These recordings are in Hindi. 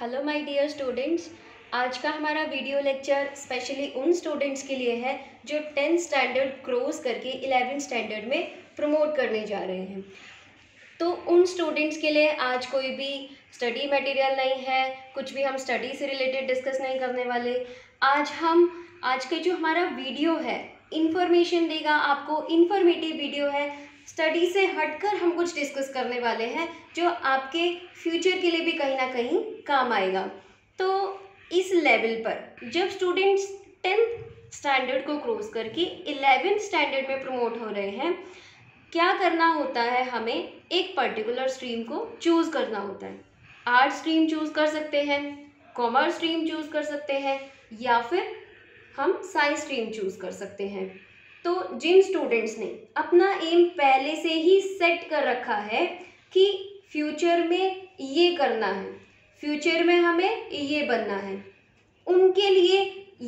Hello my dear students. आज का हमारा वीडियो लेक्चर स्पेशली उन स्टूडेंट्स के लिए है जो 10th स्टैंडर्ड क्रॉस करके 11th स्टैंडर्ड में प्रमोट करने जा रहे हैं। तो उन स्टूडेंट्स के लिए आज कोई भी स्टडी मटेरियल नहीं है, कुछ भी हम स्टडी से रिलेटेड डिस्कस नहीं करने वाले। आज के जो हमारा वीडियो है इंफॉर्मेशन देगा, आपको इंफॉर्मेटिव वीडियो है। स्टडी से हटकर हम कुछ डिस्कस करने वाले हैं जो आपके फ्यूचर के लिए भी कहीं ना कहीं काम आएगा। तो इस लेवल पर जब स्टूडेंट्स 10th स्टैंडर्ड को क्रॉस करके 11th स्टैंडर्ड में प्रमोट हो रहे हैं, क्या करना होता है, हमें एक पर्टिकुलर स्ट्रीम को चूज करना होता है। आर्ट स्ट्रीम चूज कर सकते हैं, कॉमर्स स्ट्रीम चूज कर सकते हैं, या फिर हम साइंस स्ट्रीम चूज कर सकते हैं। तो जिन स्टूडेंट्स ने अपना एम पहले से ही सेट कर रखा है कि फ्यूचर में ये करना है, फ्यूचर में हमें ये बनना है, उनके लिए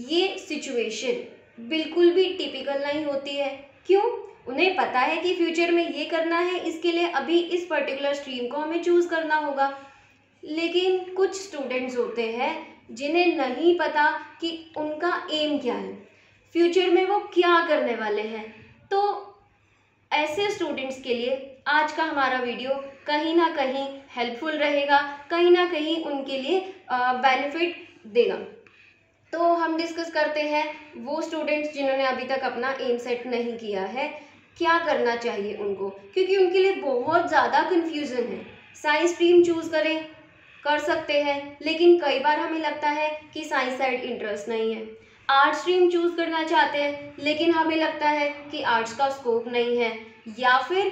ये सिचुएशन बिल्कुल भी टिपिकल नहीं होती है। क्यों? उन्हें पता है कि फ्यूचर में ये करना है, इसके लिए अभी इस पर्टिकुलर स्ट्रीम को हमें चूज़ करना होगा। लेकिन कुछ स्टूडेंट्स होते हैं जिन्हें नहीं पता कि उनका एम क्या है, फ्यूचर में वो क्या करने वाले हैं। तो ऐसे स्टूडेंट्स के लिए आज का हमारा वीडियो कहीं ना कहीं हेल्पफुल रहेगा, कहीं ना कहीं उनके लिए बेनिफिट देगा। तो हम डिस्कस करते हैं वो स्टूडेंट्स जिन्होंने अभी तक अपना एम सेट नहीं किया है, क्या करना चाहिए उनको, क्योंकि उनके लिए बहुत ज़्यादा कन्फ्यूज़न है। साइंस स्ट्रीम चूज़ करें, कर सकते हैं, लेकिन कई बार हमें लगता है कि साइंस साइड इंटरेस्ट नहीं है। आर्ट स्ट्रीम चूज़ करना चाहते हैं, लेकिन हमें लगता है कि आर्ट्स का स्कोप नहीं है। या फिर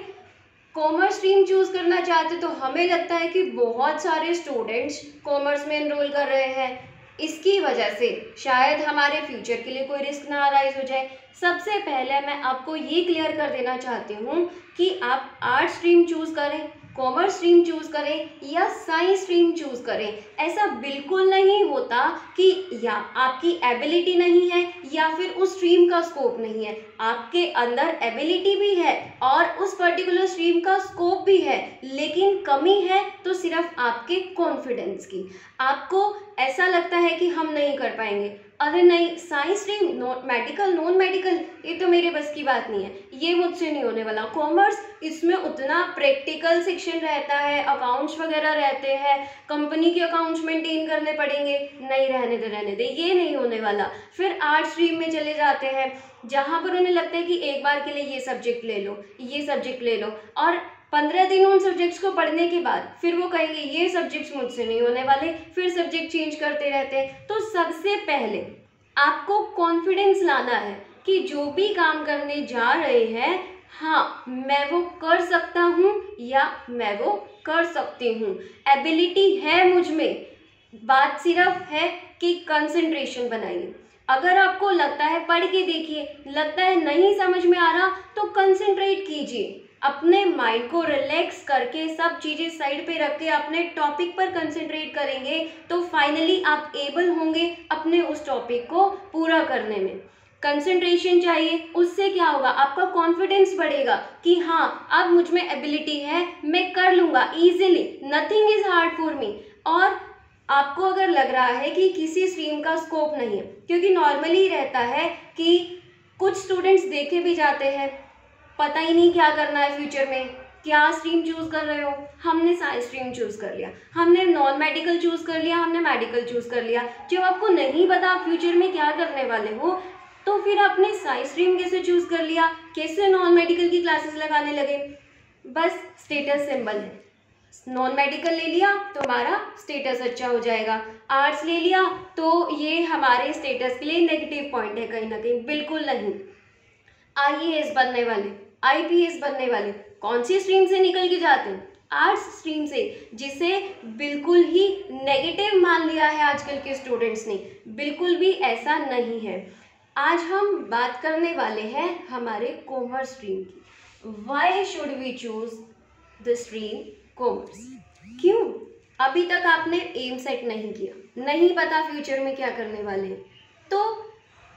कॉमर्स स्ट्रीम चूज़ करना चाहते तो हमें लगता है कि बहुत सारे स्टूडेंट्स कॉमर्स में एनरोल कर रहे हैं, इसकी वजह से शायद हमारे फ्यूचर के लिए कोई रिस्क ना अराइज हो जाए। सबसे पहले मैं आपको ये क्लियर कर देना चाहती हूँ कि आप आर्ट स्ट्रीम चूज़ करें, कॉमर्स स्ट्रीम चूज़ करें या साइंस स्ट्रीम चूज़ करें, ऐसा बिल्कुल नहीं होता कि या आपकी एबिलिटी नहीं है या फिर उस स्ट्रीम का स्कोप नहीं है। आपके अंदर एबिलिटी भी है और उस पर्टिकुलर स्ट्रीम का स्कोप भी है, लेकिन कमी है तो सिर्फ आपके कॉन्फिडेंस की। आपको ऐसा लगता है कि हम नहीं कर पाएंगे, अरे नहीं, science stream, medical, non medical, ये तो मेरे बस की बात नहीं है, ये मुझसे नहीं होने वाला। कॉमर्स, इसमें उतना प्रैक्टिकल सेक्शन रहता है, अकाउंट्स वगैरह रहते हैं, कंपनी के अकाउंट्स मेंटेन करने पड़ेंगे, नहीं, रहने दे, ये नहीं होने वाला। फिर आर्ट स्ट्रीम में चले जाते हैं जहाँ पर उन्हें लगता है कि एक बार के लिए ये सब्जेक्ट ले लो, ये सब्जेक्ट ले लो, और 15 दिन उन सब्जेक्ट्स को पढ़ने के बाद फिर वो कहेंगे ये सब्जेक्ट्स मुझसे नहीं होने वाले, फिर सब्जेक्ट चेंज करते रहते हैं। तो सबसे पहले आपको कॉन्फिडेंस लाना है कि जो भी काम करने जा रहे हैं, हाँ, मैं वो कर सकता हूँ या मैं वो कर सकती हूँ, एबिलिटी है मुझ में। बात सिर्फ है कि कंसंट्रेशन बनाइए। अगर आपको लगता है, पढ़ के देखिए, लगता है नहीं समझ में आ रहा, तो कंसंट्रेट कीजिए, अपने माइंड को रिलैक्स करके सब चीज़ें साइड पे रख के अपने टॉपिक पर कंसंट्रेट करेंगे तो फाइनली आप एबल होंगे अपने उस टॉपिक को पूरा करने में। कंसंट्रेशन चाहिए, उससे क्या होगा, आपका कॉन्फिडेंस बढ़ेगा कि हाँ, अब मुझ में एबिलिटी है, मैं कर लूँगा easily, nothing is hard for me. और आपको अगर लग रहा है कि किसी स्ट्रीम का स्कोप नहीं है, क्योंकि नॉर्मली रहता है कि कुछ स्टूडेंट्स देखे भी जाते हैं, पता ही नहीं क्या करना है फ्यूचर में, क्या स्ट्रीम चूज़ कर रहे हो, हमने साइंस स्ट्रीम चूज़ कर लिया, हमने नॉन मेडिकल चूज़ कर लिया, हमने मेडिकल चूज़ कर लिया। जब आपको नहीं पता फ्यूचर में क्या करने वाले हो, तो फिर आपने साइंस स्ट्रीम कैसे चूज़ कर लिया, कैसे नॉन मेडिकल की क्लासेस लगाने लगे। बस स्टेटस सिंबल है, नॉन मेडिकल ले लिया तो हमारा स्टेटस अच्छा हो जाएगा, आर्ट्स ले लिया तो ये हमारे स्टेटस के लिए नेगेटिव पॉइंट है कहीं ना कहीं। बिल्कुल नहीं। आईएएस बनने वाले, आईपीएस बनने वाले कौन सी स्ट्रीम से निकल के जाते हैं? आर्ट्स स्ट्रीम से, जिसे बिल्कुल ही नेगेटिव मान लिया है आजकल के स्टूडेंट्स ने। बिल्कुल भी ऐसा नहीं है। आज हम बात करने वाले हैं हमारे कॉमर्स स्ट्रीम की। Why should we choose the stream commerce? क्यों? अभी तक आपने एम सेट नहीं किया, नहीं पता फ्यूचर में क्या करने वाले हैं, तो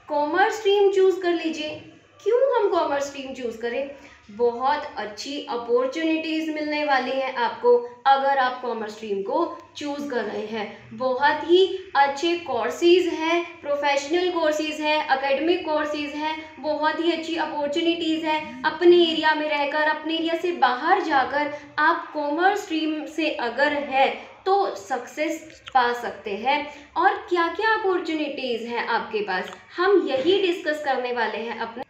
कॉमर्स स्ट्रीम चूज कर लीजिए। क्यों हम कॉमर्स स्ट्रीम चूज करें? बहुत अच्छी अपॉर्चुनिटीज़ मिलने वाली हैं आपको अगर आप कॉमर्स स्ट्रीम को चूज़ कर रहे हैं। बहुत ही अच्छे कोर्सेज़ हैं, प्रोफेशनल कोर्सेज़ हैं, एकेडमिक कोर्सेज़ हैं, बहुत ही अच्छी अपॉर्चुनिटीज़ हैं। अपने एरिया में रहकर, अपने एरिया से बाहर जाकर आप कॉमर्स स्ट्रीम से अगर है तो सक्सेस पा सकते हैं। और क्या क्या अपॉर्चुनिटीज़ हैं आपके पास, हम यही डिस्कस करने वाले हैं अपने।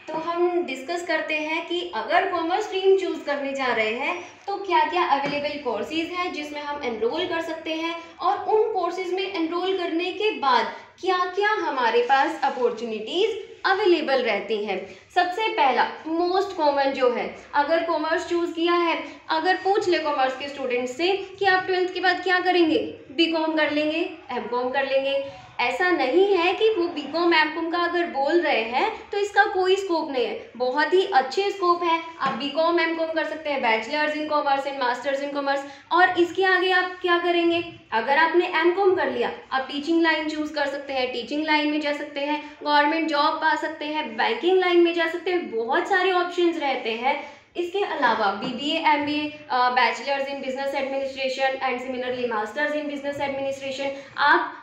तो हम डिस्कस करते हैं कि अगर कॉमर्स स्ट्रीम चूज़ करने जा रहे हैं तो क्या क्या अवेलेबल कोर्सेज़ हैं जिसमें हम एनरोल कर सकते हैं, और उन कोर्सेज़ में एनरोल करने के बाद क्या क्या हमारे पास अपॉर्चुनिटीज़ अवेलेबल रहती हैं। सबसे पहला मोस्ट कॉमन जो है, अगर कॉमर्स चूज़ किया है, अगर पूछ ले कॉमर्स के स्टूडेंट से कि आप 12th के बाद क्या करेंगे, बीकॉम कर लेंगे, एमकॉम कर लेंगे। ऐसा नहीं है कि वो बीकॉम एमकॉम का अगर बोल रहे हैं तो इसका कोई स्कोप नहीं है, बहुत ही अच्छे स्कोप है। आप बीकॉम एमकॉम कर सकते हैं, bachelors in commerce and masters in commerce. और इसके आगे आप क्या करेंगे, अगर आपने एमकॉम कर लिया आप टीचिंग लाइन चूज़ कर सकते हैं, टीचिंग लाइन में जा सकते हैं, गवर्नमेंट जॉब पा सकते हैं, बैंकिंग लाइन में जा सकते हैं, बहुत सारे ऑप्शंस रहते हैं। इसके अलावा BBA MBA, bachelors in business administration and similarly masters in business administration, आप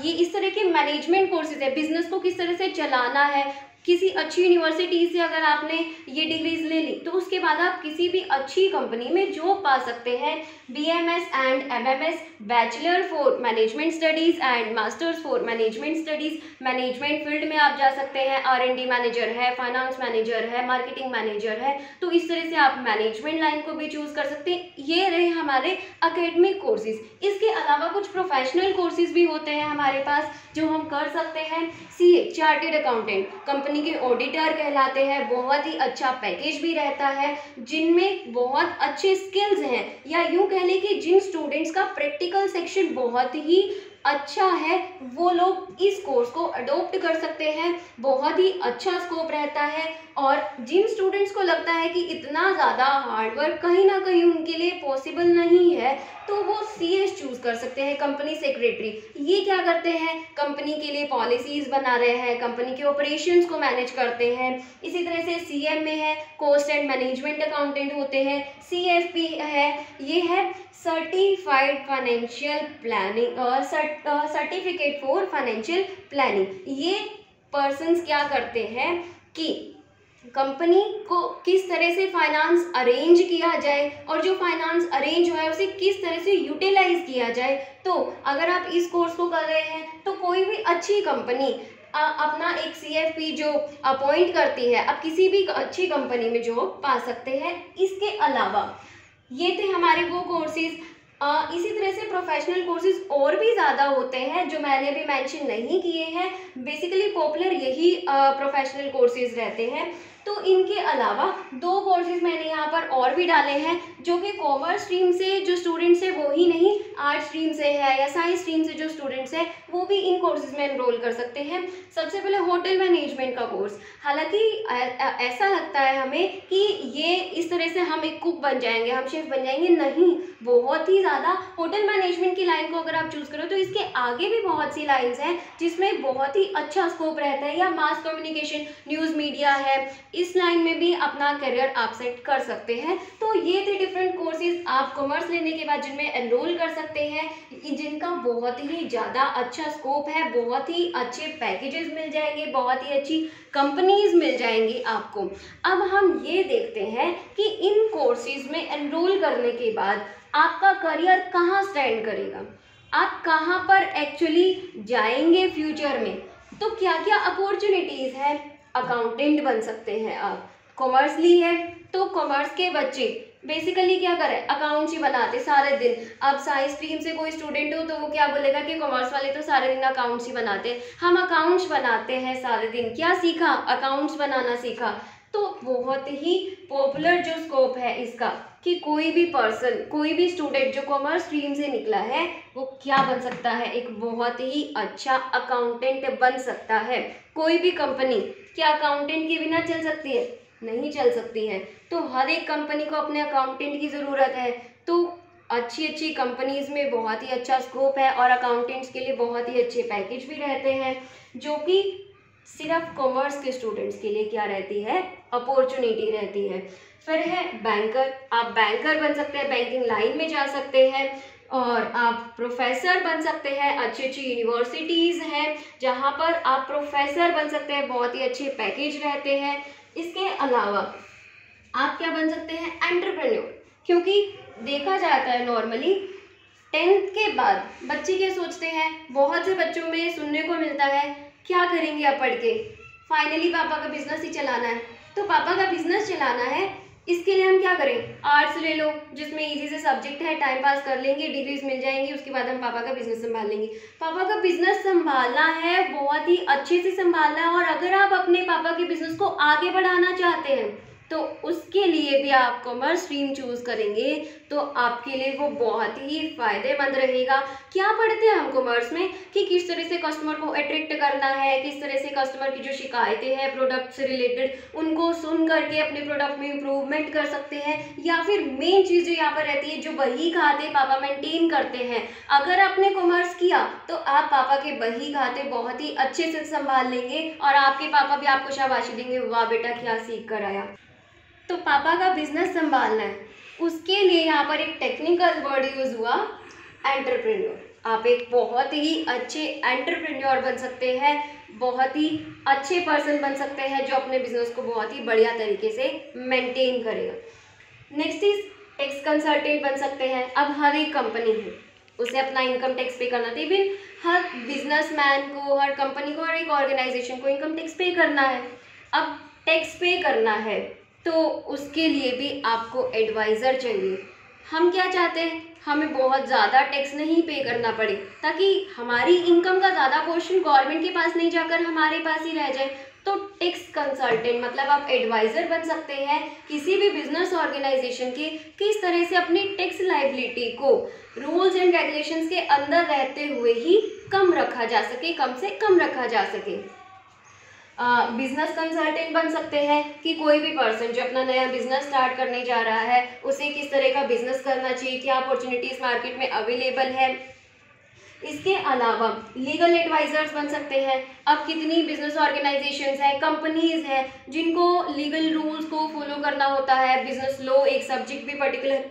ये इस तरह के मैनेजमेंट कोर्सेज है, बिजनेस को किस तरह से चलाना है। किसी अच्छी यूनिवर्सिटी से अगर आपने ये डिग्रीज ले ली तो उसके बाद आप किसी भी अच्छी कंपनी में जॉब पा सकते हैं। BMS and MMS, bachelor for management studies and masters for management studies, management field में आप जा सकते हैं। R&D मैनेजर है, फाइनेंस मैनेजर है, मार्केटिंग मैनेजर है, तो इस तरह से आप मैनेजमेंट लाइन को भी चूज़ कर सकते हैं। ये रहे हमारे अकेडमिक कोर्सेज। इसके अलावा कुछ प्रोफेशनल कोर्सेज भी होते हैं हमारे पास जो हम कर सकते हैं। CA चार्टेड अकाउंटेंट, कंपनी के ऑडिटर कहलाते हैं, बहुत ही अच्छा पैकेज भी रहता है, जिनमें बहुत अच्छे स्किल्स हैं, या यूं कह लें कि जिन स्टूडेंट्स का प्रैक्टिकल सेक्शन बहुत ही अच्छा है वो लोग इस कोर्स को अडॉप्ट कर सकते हैं। बहुत ही अच्छा स्कोप रहता है। और जिन स्टूडेंट्स को लगता है कि इतना ज़्यादा हार्डवर्क कहीं ना कहीं उनके लिए पॉसिबल नहीं है तो वो CS चूज़ कर सकते हैं, कंपनी सेक्रेटरी। ये क्या करते हैं, कंपनी के लिए पॉलिसीज़ बना रहे हैं, कंपनी के ऑपरेशंस को मैनेज करते हैं। इसी तरह से CMA है, कॉस्ट एंड मैनेजमेंट अकाउंटेंट होते हैं। CFP है, ये है सर्टिफाइड फाइनेंशियल प्लानिंग और सर्टिफिकेट फॉर फाइनेंशियल प्लानिंग। ये पर्सन्स क्या करते हैं कि कंपनी को किस तरह से फाइनेंस अरेंज किया जाए और जो फाइनेंस अरेंज हुआ है उसे किस तरह से यूटिलाइज किया जाए। तो अगर आप इस कोर्स को कर रहे हैं तो कोई भी अच्छी कंपनी अपना एक CFP जो अपॉइंट करती है, आप किसी भी अच्छी कंपनी में जॉब पा सकते हैं। इसके अलावा ये थे हमारे वो कोर्सेज। इसी तरह से प्रोफेशनल कोर्सेज और भी ज़्यादा होते हैं जो मैंने भी मेंशन नहीं किए हैं। बेसिकली पॉपुलर यही प्रोफेशनल कोर्सेज रहते हैं। तो इनके अलावा 2 कोर्सेज मैंने यहाँ पर और भी डाले हैं जो कि कॉमर्स स्ट्रीम से जो स्टूडेंट्स है वो ही नहीं, आर्ट स्ट्रीम से है या साइंस स्ट्रीम से जो स्टूडेंट्स हैं वो भी इन कोर्सेज में एनरोल कर सकते हैं। सबसे पहले होटल मैनेजमेंट का कोर्स। हालांकि ऐसा लगता है हमें कि ये इस तरह से हम एक कुक बन जाएंगे, हम शेफ बन जाएंगे, नहीं। बहुत ही ज़्यादा होटल मैनेजमेंट की लाइन को अगर आप चूज़ करो तो इसके आगे भी बहुत सी लाइन्स हैं जिसमें बहुत ही अच्छा स्कोप रहता है। या मास कम्युनिकेशन, न्यूज़ मीडिया है, इस लाइन में भी अपना करियर आप सेट कर सकते हैं। तो ये थे डिफरेंट कोर्सेज आप कॉमर्स लेने के बाद जिनमें एनरोल कर सकते हैं, जिनका बहुत ही ज़्यादा अच्छा स्कोप है, बहुत ही अच्छे पैकेजेस मिल जाएंगे, बहुत ही अच्छी कंपनीज मिल जाएंगी आपको। अब हम ये देखते हैं कि इन कोर्सेज में एनरोल करने के बाद आपका करियर कहाँ स्टैंड करेगा, आप कहाँ पर एक्चुअली जाएंगे फ्यूचर में। तो क्या क्या अपॉर्चुनिटीज़ है, अकाउंटेंट बन सकते हैं आप। कॉमर्स ली है तो कॉमर्स के बच्चे बेसिकली क्या करें, अकाउंट्स ही बनाते सारे दिन। अब साइंस स्ट्रीम से कोई स्टूडेंट हो तो वो क्या बोलेगा कि कॉमर्स वाले तो सारे दिन अकाउंट्स ही बनाते हैं। हम अकाउंट्स बनाते हैं सारे दिन, क्या सीखा, अकाउंट्स बनाना सीखा। तो बहुत ही पॉपुलर जो स्कोप है इसका कि कोई भी पर्सन, कोई भी स्टूडेंट जो कॉमर्स स्ट्रीम से निकला है वो क्या बन सकता है, एक बहुत ही अच्छा अकाउंटेंट बन सकता है। कोई भी कंपनी क्या अकाउंटेंट के बिना चल सकती है, नहीं चल सकती है। तो हर एक कंपनी को अपने अकाउंटेंट की ज़रूरत है। तो अच्छी अच्छी कंपनीज़ में बहुत ही अच्छा स्कोप है और अकाउंटेंट्स के लिए बहुत ही अच्छे पैकेज भी रहते हैं जो कि सिर्फ कॉमर्स के स्टूडेंट्स के लिए क्या रहती है, अपॉर्चुनिटी रहती है। फिर है बैंकर, आप बैंकर बन सकते हैं, बैंकिंग लाइन में जा सकते हैं, और आप प्रोफेसर बन सकते हैं। अच्छी अच्छी यूनिवर्सिटीज़ हैं जहाँ पर आप प्रोफेसर बन सकते हैं, बहुत ही अच्छे पैकेज रहते हैं। इसके अलावा आप क्या बन सकते हैं, एंटरप्रेन्योर, क्योंकि देखा जाता है नॉर्मली 10th के बाद बच्चे क्या सोचते हैं, बहुत से बच्चों में सुनने को मिलता है क्या करेंगे आप पढ़ के, फाइनली पापा का बिजनेस ही चलाना है। तो पापा का बिजनेस चलाना है, इसके लिए हम क्या करें, आर्ट्स ले लो जिसमें इजी से सब्जेक्ट है, टाइम पास कर लेंगे, डिग्रीज मिल जाएंगी, उसके बाद हम पापा का बिजनेस संभाल लेंगे। पापा का बिजनेस संभालना है, बहुत ही अच्छे से संभालना है, और अगर आप अपने पापा के बिजनेस को आगे बढ़ाना चाहते हैं तो उसके लिए भी आप कॉमर्स स्ट्रीम चूज करेंगे तो आपके लिए वो बहुत ही फायदेमंद रहेगा। क्या पढ़ते हैं हम कॉमर्स में कि किस तरह से कस्टमर को अट्रैक्ट करना है, किस तरह से कस्टमर की जो शिकायतें हैं प्रोडक्ट से रिलेटेड उनको सुन करके अपने प्रोडक्ट में इम्प्रूवमेंट कर सकते हैं, या फिर मेन चीज़ जो यहाँ पर रहती है, जो बही खाते पापा मेंटेन करते हैं। अगर आपने कॉमर्स किया तो आप पापा के बही खाते बहुत ही अच्छे से संभाल लेंगे और आपके पापा भी आपको शाबाशी देंगे, वाह बेटा क्या सीख कर आया। तो पापा का बिजनेस संभालना है, उसके लिए यहाँ पर एक टेक्निकल वर्ड यूज हुआ, एंटरप्रेन्योर। आप एक बहुत ही अच्छे एंटरप्रेन्योर बन सकते हैं, बहुत ही अच्छे पर्सन बन सकते हैं जो अपने बिजनेस को बहुत ही बढ़िया तरीके से मेंटेन करेगा। नेक्स्ट इज टैक्स कंसल्टेंट बन सकते हैं। अब हर एक कंपनी है उसे अपना इनकम टैक्स पे करना था, इवन हर बिजनेसमैन को, हर कंपनी को, हर एक ऑर्गेनाइजेशन को इनकम टैक्स पे करना है। अब टैक्स पे करना है तो उसके लिए भी आपको एडवाइज़र चाहिए। हम क्या चाहते हैं, हमें बहुत ज़्यादा टैक्स नहीं पे करना पड़े, ताकि हमारी इनकम का ज़्यादा पोर्शन गवर्नमेंट के पास नहीं जाकर हमारे पास ही रह जाए। तो टैक्स कंसल्टेंट मतलब आप एडवाइज़र बन सकते हैं किसी भी बिजनेस ऑर्गेनाइजेशन के, किस तरह से अपनी टैक्स लायबिलिटी को रूल्स एंड रेगुलेशंस के अंदर रहते हुए ही कम रखा जा सके, कम से कम रखा जा सके। बिजनेस कंसल्टेंट बन सकते हैं कि कोई भी पर्सन जो अपना नया बिजनेस स्टार्ट करने जा रहा है उसे किस तरह का बिजनेस करना चाहिए, क्या अपॉर्चुनिटीज मार्केट में अवेलेबल है। इसके अलावा लीगल एडवाइजर्स बन सकते हैं। अब कितनी बिजनेस ऑर्गेनाइजेशंस हैं, कंपनीज हैं जिनको लीगल रूल्स को फॉलो करना होता है। बिजनेस लॉ एक सब्जेक्ट भी पर्टिकुलर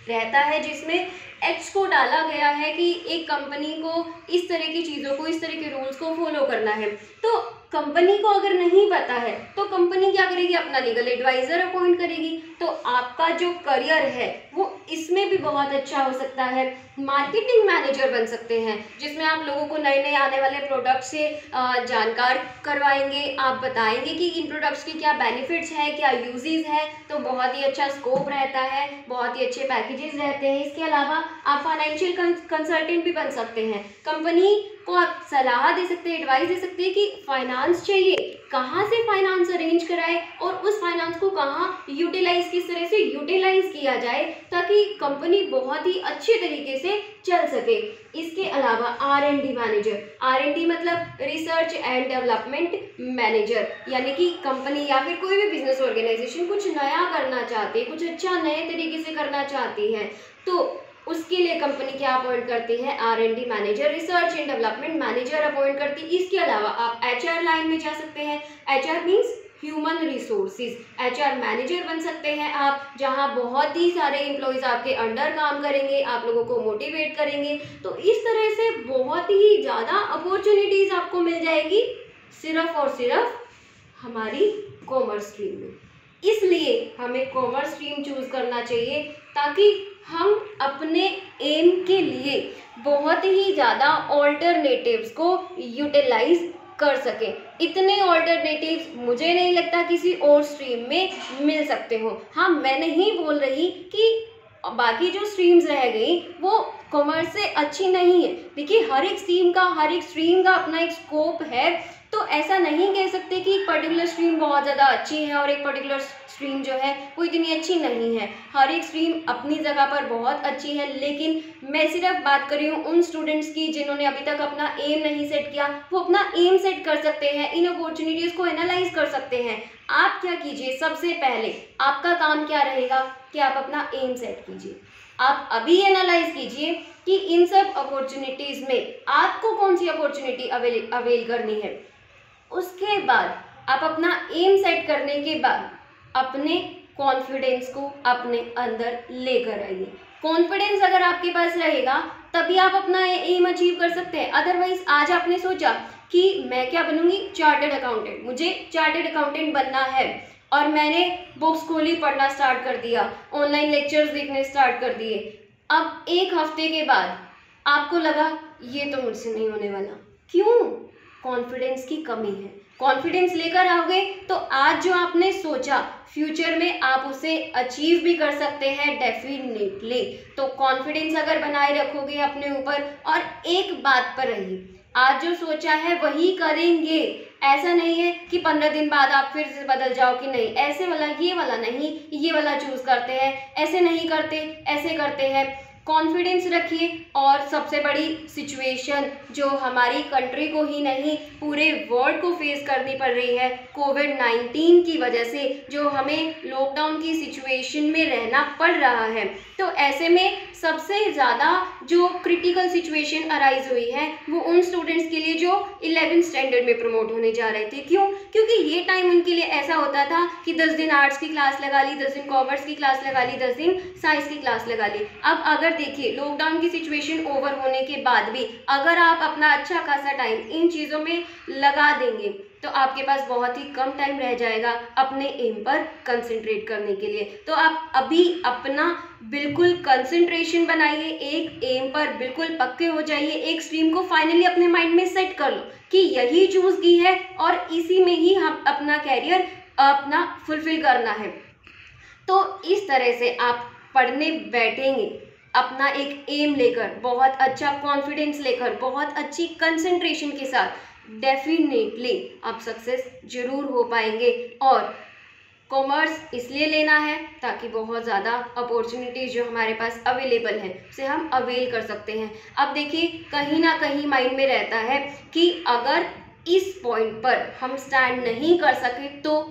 रहता है जिसमें एक्ट्स को डाला गया है कि एक कंपनी को इस तरह की चीज़ों को, इस तरह के रूल्स को फॉलो करना है। तो कंपनी को अगर नहीं पता है तो कंपनी क्या करेगी, अपना लीगल एडवाइज़र अपॉइंट करेगी। तो आपका जो करियर है वो इसमें भी बहुत अच्छा हो सकता है। मार्केटिंग मैनेजर बन सकते हैं जिसमें आप लोगों को नए नए आने वाले प्रोडक्ट से जानकार करवाएंगे, आप बताएंगे कि इन प्रोडक्ट्स के क्या बेनिफिट्स है, क्या यूजेस है। तो बहुत ही अच्छा स्कोप रहता है, बहुत ही अच्छे पैकेजेस रहते हैं। इसके अलावा आप फाइनेंशियल कंसल्टेंट भी बन सकते हैं। कंपनी को आप सलाह दे सकते हैं, एडवाइस दे सकते हैं कि फाइनेंस चाहिए, कहाँ से फाइनेंस अरेंज कराए और उस फाइनेंस को कहाँ यूटिलाइज, किस तरह से यूटिलाइज किया जाए ताकि कंपनी बहुत ही अच्छे तरीके से चल सके। इसके अलावा R&D मैनेजर, R&D मतलब रिसर्च एंड डेवलपमेंट मैनेजर, यानी कि कंपनी या फिर कोई भी बिजनेस ऑर्गेनाइजेशन कुछ नया करना चाहती है, कुछ अच्छा नए तरीके से करना चाहती है, तो उसके लिए कंपनी क्या अपॉइंट करती है, R&D manager, research and development manager appoint करती है। इसके अलावा आप HR लाइन में जा सकते हैं। HR means human resources, HR manager बन सकते हैं आप, जहां बहुत ही सारे एम्प्लॉयज़ आपके अंडर काम करेंगे, आप लोगों को मोटिवेट करेंगे। तो इस तरह से बहुत ही ज़्यादा अपॉर्चुनिटीज़ आपको मिल जाएगी सिर्फ और सिर्फ हमारी कॉमर्स स्ट्रीम में। इसलिए हमें कॉमर्स स्ट्रीम चूज करना चाहिए ताकि हम अपने एम के लिए बहुत ही ज़्यादा ऑल्टरनेटिव्स को यूटिलाइज कर सकें। इतने ऑल्टरनेटिव्स मुझे नहीं लगता किसी और स्ट्रीम में मिल सकते हो। हाँ, मैं नहीं बोल रही कि बाकी जो स्ट्रीम्स रह गई वो कॉमर्स से अच्छी नहीं है। देखिए, हर एक स्ट्रीम का अपना एक स्कोप है, तो ऐसा नहीं कह सकते कि एक पर्टिकुलर स्ट्रीम बहुत ज़्यादा अच्छी है और एक पर्टिकुलर स्ट्रीम जो है वो इतनी अच्छी नहीं है। हर एक स्ट्रीम अपनी जगह पर बहुत अच्छी है, लेकिन मैं सिर्फ बात कर रही हूँ उन स्टूडेंट्स की जिन्होंने अभी तक अपना एम नहीं सेट किया। वो अपना एम सेट कर सकते हैं, इन अपॉर्चुनिटीज़ को एनालाइज कर सकते हैं। आप क्या कीजिए, सबसे पहले आपका काम क्या रहेगा कि आप अपना एम सेट कीजिए। आप अभी एनालाइज कीजिए कि इन सब अपॉर्चुनिटीज़ में आपको कौन सी अपॉर्चुनिटी अवेल करनी है। उसके बाद आप अपना एम सेट करने के बाद अपने कॉन्फिडेंस को अपने अंदर लेकर आइए। कॉन्फिडेंस अगर आपके पास रहेगा तभी आप अपना एम अचीव कर सकते हैं। अदरवाइज आज आपने सोचा कि मैं क्या बनूंगी, चार्टर्ड अकाउंटेंट, मुझे चार्टर्ड अकाउंटेंट बनना है, और मैंने बुक्स खोली, पढ़ना स्टार्ट कर दिया, ऑनलाइन लेक्चर्स देखने स्टार्ट कर दिए। अब एक हफ्ते के बाद आपको लगा ये तो मुझसे नहीं होने वाला। क्यों? कॉन्फिडेंस की कमी है। कॉन्फिडेंस लेकर आओगे तो आज जो आपने सोचा फ्यूचर में आप उसे अचीव भी कर सकते हैं डेफिनेटली। तो कॉन्फिडेंस अगर बनाए रखोगे अपने ऊपर, और एक बात पर रहिए, आज जो सोचा है वही करेंगे। ऐसा नहीं है कि 15 दिन बाद आप फिर से बदल जाओ कि नहीं ऐसे वाला, ये वाला नहीं, ये वाला चूज करते हैं, ऐसे नहीं करते, ऐसे करते हैं। कॉन्फिडेंस रखिए। और सबसे बड़ी सिचुएशन जो हमारी कंट्री को ही नहीं पूरे वर्ल्ड को फेस करनी पड़ रही है कोविड-19 की वजह से, जो हमें लॉकडाउन की सिचुएशन में रहना पड़ रहा है। तो ऐसे में सबसे ज़्यादा जो क्रिटिकल सिचुएशन अराइज हुई है वो उन स्टूडेंट्स के लिए जो 11th स्टैंडर्ड में प्रमोट होने जा रहे थे। क्यों? क्योंकि ये टाइम उनके लिए ऐसा होता था कि 10 दिन आर्ट्स की क्लास लगा ली, 10 दिन कॉमर्स की क्लास लगा ली, 10 दिन साइंस की क्लास लगा ली। अब अगर देखिए लॉकडाउन की सिचुएशन ओवर होने के बाद भी अगर आप अपना अच्छा खासा टाइम इन चीज़ों में लगा देंगे तो आपके पास बहुत ही कम टाइम रह जाएगा अपने एम पर कंसंट्रेट करने के लिए। तो आप अभी अपना बिल्कुल कंसंट्रेशन बनाइए, एक एम पर बिल्कुल पक्के हो जाइए, एक स्ट्रीम को फाइनली अपने माइंड में सेट कर लो कि यही चूज की है और इसी में ही हम अपना कैरियर अपना फुलफिल करना है। तो इस तरह से आप पढ़ने बैठेंगे अपना एक एम लेकर, बहुत अच्छा कॉन्फिडेंस लेकर, बहुत अच्छी कंसंट्रेशन के साथ, डेफिनेटली आप सक्सेस जरूर हो पाएंगे। और कॉमर्स इसलिए लेना है ताकि बहुत ज़्यादा अपॉर्चुनिटीज़ जो हमारे पास अवेलेबल है उसे हम अवेल कर सकते हैं। अब देखिए कहीं ना कहीं माइंड में रहता है कि अगर इस पॉइंट पर हम स्टैंड नहीं कर सके तो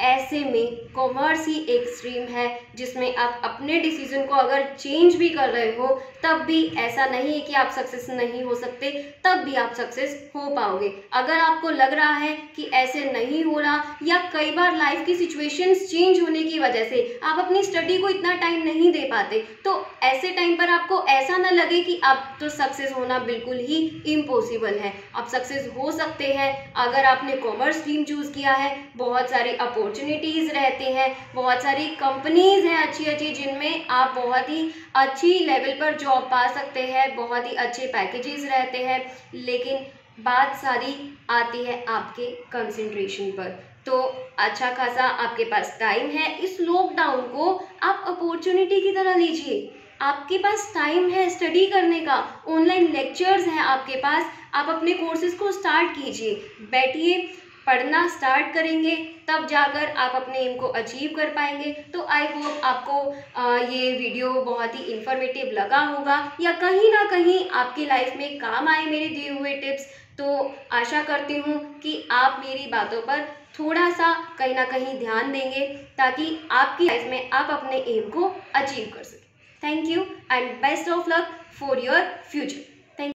ऐसे में कॉमर्स ही एक स्ट्रीम है जिसमें आप अपने डिसीजन को अगर चेंज भी कर रहे हो तब भी ऐसा नहीं है कि आप सक्सेस नहीं हो सकते, तब भी आप सक्सेस हो पाओगे। अगर आपको लग रहा है कि ऐसे नहीं हो रहा या कई बार लाइफ की सिचुएशंस चेंज होने की वजह से आप अपनी स्टडी को इतना टाइम नहीं दे पाते, तो ऐसे टाइम पर आपको ऐसा ना लगे कि अब तो सक्सेस होना बिल्कुल ही इम्पॉसिबल है। आप सक्सेस हो सकते हैं अगर आपने कॉमर्स स्ट्रीम चूज किया है। बहुत सारे अपॉर्चुनिटीज़ रहते हैं, बहुत सारी कंपनीज़ हैं अच्छी अच्छी जिनमें आप बहुत ही अच्छी लेवल पर जॉब पा सकते हैं, बहुत ही अच्छे पैकेजेस रहते हैं। लेकिन बात सारी आती है आपके कंसंट्रेशन पर। तो अच्छा खासा आपके पास टाइम है, इस लॉकडाउन को आप अपॉर्चुनिटी की तरह लीजिए। आपके पास टाइम है स्टडी करने का, ऑनलाइन लेक्चर्स हैं आपके पास, आप अपने कोर्सेज को स्टार्ट कीजिए, बैठिए, पढ़ना स्टार्ट करेंगे तब जाकर आप अपने एम को अचीव कर पाएंगे। तो आई होप आपको ये वीडियो बहुत ही इंफॉर्मेटिव लगा होगा या कहीं ना कहीं आपकी लाइफ में काम आए मेरे दिए हुए टिप्स। तो आशा करती हूँ कि आप मेरी बातों पर थोड़ा सा कहीं ना कहीं ध्यान देंगे ताकि आपकी लाइफ में आप अपने एम को अचीव कर सकें। Thank you and best of luck for your future.